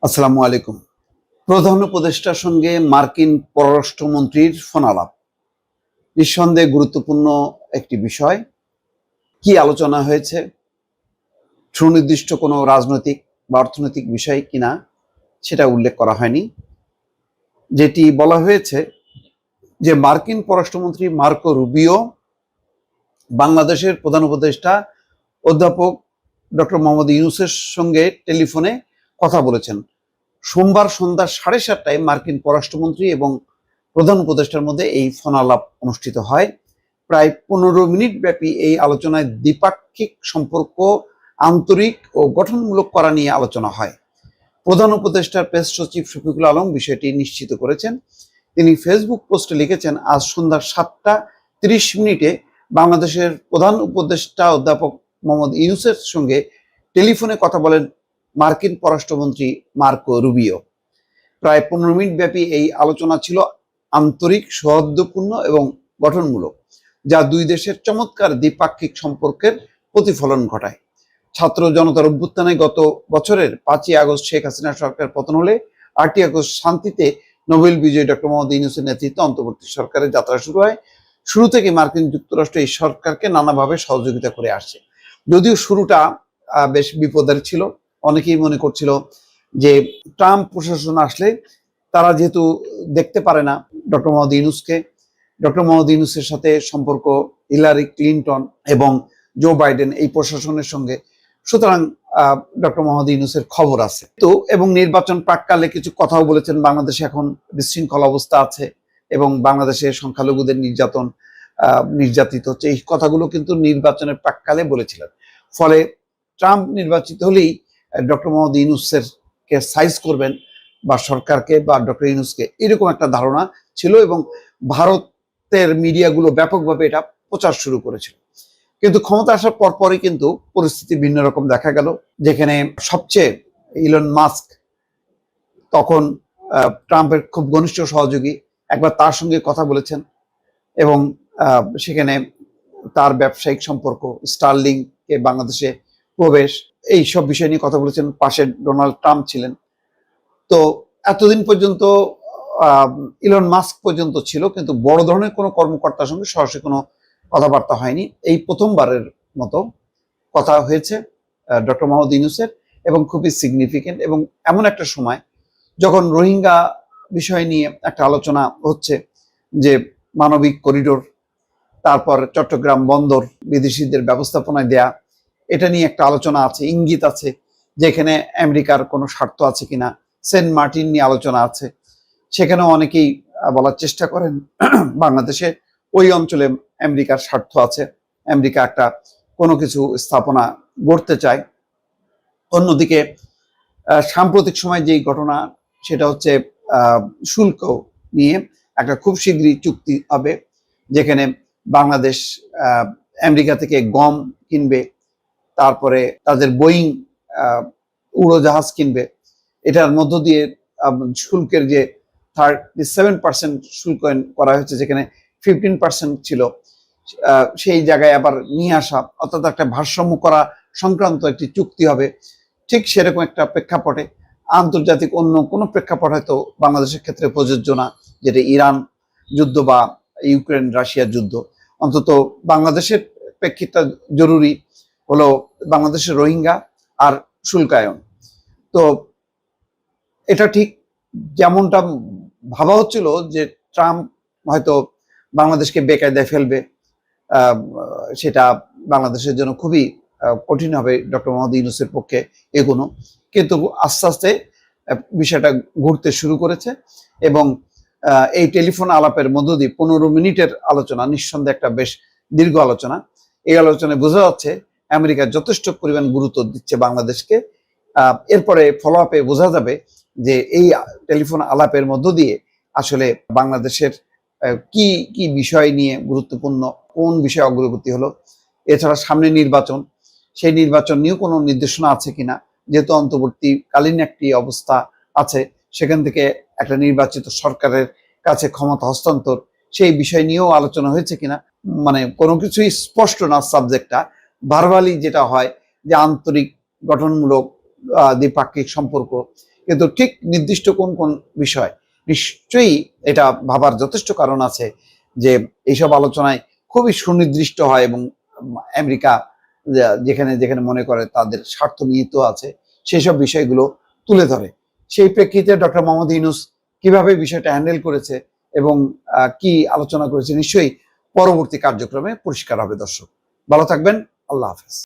আসসালামু আলাইকুম। প্রধান উপদেষ্টার সঙ্গে মার্কিন পররাষ্ট্রমন্ত্রীর ফোন আলাপ নিঃসন্দেহে গুরুত্বপূর্ণ একটি বিষয়। কি আলোচনা হয়েছে, সুনির্দিষ্ট কোনো রাজনৈতিক বা অর্থনৈতিক বিষয় কিনা সেটা উল্লেখ করা হয়নি। যেটি বলা হয়েছে যে মার্কিন পররাষ্ট্রমন্ত্রী মার্কো রুবিও বাংলাদেশের প্রধান উপদেষ্টা অধ্যাপক ডক্টর মোহাম্মদ ইউনূসের সঙ্গে টেলিফোনে কথা বলেছেন। সোমবার সন্ধ্যা 7:30টায় মার্কিন পররাষ্ট্রমন্ত্রী এবং প্রধান উপদেষ্টার মধ্যে এই ফোন আলাপ অনুষ্ঠিত হয়। প্রায় 15 মিনিট ব্যাপী এই আলোচনায় দ্বিপাক্ষিক সম্পর্ক আন্তরিক ও গঠনমূলক করা নিয়ে আলোচনা হয়। প্রধান উপদেষ্টার প্রেস সচিব শফিকুল আলম বিষয়টি নিশ্চিত করেছেন। তিনি ফেসবুক পোস্টে লিখেছেন, আজ সন্ধ্যা 7:30 বাংলাদেশের প্রধান উপদেষ্টা অধ্যাপক মোহাম্মদ ইউনূসের সঙ্গে টেলিফোনে কথা বলেন মার্কিন পররাষ্ট্রমন্ত্রী মার্কো রুবিও। প্রায় 15 মিনিট ব্যাপী এই আলোচনা ছিল আন্তরিক, সৌহার্দ্যপূর্ণ এবং গঠনমূলক, যা দুই দেশের চমৎকার দ্বিপাক্ষিক সম্পর্কের প্রতিফলন ঘটায়। ছাত্র জনতার অভ্যুত্থানে গত বছরের 5ই আগস্ট শেখ হাসিনা সরকার পতন হলে 8ই আগস্ট শান্তিতে নোবেল বিজয়ী ডক্টর মোহাম্মদ ইউনূসের নেতৃত্বে অন্তর্বর্তী সরকারের যাত্রা শুরু হয়। শুরু থেকে মার্কিন যুক্তরাষ্ট্র এই সরকারকে নানাভাবে সহযোগিতা করে আসছে। যদিও শুরুটা বেশ বিপদের ছিল। অনেকেই মনে করছিল যে ট্রাম্প প্রশাসন আসলে তারা যেহেতু দেখতে পারে না ডক্টর মোহাম্মদ ইউনূসকে, ডক্টর মোহাম্মদ ইউনূসের সাথে সম্পর্ক হিলারি ক্লিনটন এবং জো বাইডেন এই প্রশাসনের সঙ্গে, সুতরাং ডক্টর মোহাম্মদ ইউনূসের খবর আছে তো। এবং নির্বাচন প্রাককালে কিছু কথাও বলেছেন, বাংলাদেশে এখন বিশৃঙ্খল অবস্থা আছে এবং বাংলাদেশে সংখ্যালঘুদের নির্যাতিত হচ্ছে, এই কথাগুলো কিন্তু নির্বাচনের প্রাককালে বলেছিলেন। ফলে ট্রাম্প নির্বাচিত হলেই ডক্টর মোহাম্মদ ইউনূসের কে সাইজ করবেন বা সরকারকে বা ডক্টর ইউনূসকে, এরকম একটা ধারণা ছিল এবং ভারতের মিডিয়াগুলো ব্যাপকভাবে এটা প্রচার শুরু করেছিল। কিন্তু ক্ষমতা আসার পরপরই কিন্তু পরিস্থিতি ভিন্ন রকম দেখা গেল, যেখানে সবচেয়ে ইলন মাস্ক তখন ট্রাম্পের খুব ঘনিষ্ঠ সহযোগী, একবার তার সঙ্গে কথা বলেছেন এবং সেখানে তার ব্যবসায়িক সম্পর্ক, স্টারলিংকে বাংলাদেশে প্রবেশ, এই সব বিষয় নিয়ে কথা বলেছেন। পাশে ডোনাল্ড ট্রাম্প ছিলেন। তো এতদিন পর্যন্ত ইলন মাস্ক পর্যন্ত ছিল, কিন্তু বড় ধরনের কোনো কর্মকর্তার সঙ্গে সরাসরি কোনো কথাবার্তা হয়নি। এই প্রথমবারের মতো কথা হয়েছে ডক্টর মোহাম্মদ ইউনূসের, এবং খুবই সিগনিফিকেন্ট। এবং এমন একটা সময় যখন রোহিঙ্গা বিষয় নিয়ে একটা আলোচনা হচ্ছে, যে মানবিক করিডোর, তারপর চট্টগ্রাম বন্দর বিদেশিদের ব্যবস্থাপনায় দেয়া, এটা নিয়ে একটা আলোচনা আছে, ইঙ্গিত আছে যেখানে আমেরিকার কোনো স্বার্থ আছে কিনা। সেন্ট মার্টিন নিয়ে আলোচনা আছে, সেখানেও অনেকেই বলার চেষ্টা করেন বাংলাদেশে ওই অঞ্চলে আমেরিকার স্বার্থ আছে, আমেরিকা একটা কোনো কিছু স্থাপনা গড়তে চায়। অন্যদিকে সাম্প্রতিক সময় যেই ঘটনা, সেটা হচ্ছে শুল্ক নিয়ে একটা খুব শীঘ্রই চুক্তি হবে, যেখানে বাংলাদেশ আমেরিকা থেকে গম কিনবে, তারপরে তাদের বোয়িং উড়োজাহাজ কিনবে। এটার মধ্য দিয়ে শুল্কের যে 37% শুল্ক করা হয়েছে, যেখানে 15% ছিল, সেই জায়গায় আবার নিয়ে আসা, অর্থাৎ একটা ভারসাম্য করা সংক্রান্ত একটি চুক্তি হবে। ঠিক সেরকম একটা প্রেক্ষাপটে আন্তর্জাতিক অন্য কোনো প্রেক্ষাপট হয়তো বাংলাদেশের ক্ষেত্রে প্রযোজ্য না, যেটা ইরান যুদ্ধ বা ইউক্রেন রাশিয়ার যুদ্ধ। অন্তত বাংলাদেশের প্রেক্ষিতটা জরুরি হলো বাংলাদেশের রোহিঙ্গা আর শুল্কায়ন। তো এটা ঠিক যেমনটা ভাবা হচ্ছিল যে ট্রাম্প হয়তো বাংলাদেশকে বেকায়দায় ফেলবে, সেটা বাংলাদেশের জন্য খুবই কঠিন হবে ডক্টর মোহাম্মদ ইউনূসের পক্ষে এগোনো। কিন্তু আস্তে আস্তে বিষয়টা ঘুরতে শুরু করেছে এবং এই টেলিফোন আলাপের মধ্য দিয়ে 15 মিনিটের আলোচনা, নিঃসন্দেহে একটা বেশ দীর্ঘ আলোচনা। এই আলোচনায় বোঝা যাচ্ছে আমেরিকা যথেষ্ট পরিমাণ গুরুত্ব দিচ্ছে বাংলাদেশকে। এরপরে ফলো আপে বোঝা যাবে যে এই টেলিফোন আলাপের মধ্য দিয়ে আসলে বাংলাদেশের কি কি বিষয় নিয়ে গুরুত্বপূর্ণ, কোন বিষয়ে অগ্রগতি হলো। এছাড়া সামনে নির্বাচন, সেই নির্বাচন নিয়েও কোনো নির্দেশনা আছে কিনা, যেহেতু অন্তর্বর্তীকালীন একটি অবস্থা আছে, সেখান থেকে একটা নির্বাচিত সরকারের কাছে ক্ষমতা হস্তান্তর, সেই বিষয় নিয়েও আলোচনা হয়েছে কিনা। মানে কোনো কিছুই স্পষ্ট না সাবজেক্টটা, ভার্বালি যেটা হয় যে আন্তরিক গঠনমূলক দ্বিপাক্ষিক সম্পর্ক, কিন্তু ঠিক নির্দিষ্ট কোন কোন বিষয়, নিশ্চয়ই এটা ভাবার যথেষ্ট কারণ আছে যে এইসব আলোচনায় খুবই সুনির্দিষ্ট হয় এবং আমেরিকা যেখানে যেখানে মনে করে তাদের স্বার্থ নিহিত আছে সেই সব বিষয়গুলো তুলে ধরে। সেই প্রেক্ষিতে ডক্টর মোহাম্মদ ইউনূস কিভাবে বিষয়টা হ্যান্ডেল করেছে এবং কি আলোচনা করেছে নিশ্চয়ই পরবর্তী কার্যক্রমে পরিষ্কার হবে। দর্শক ভালো থাকবেন, আল্লাহ হাফেজ।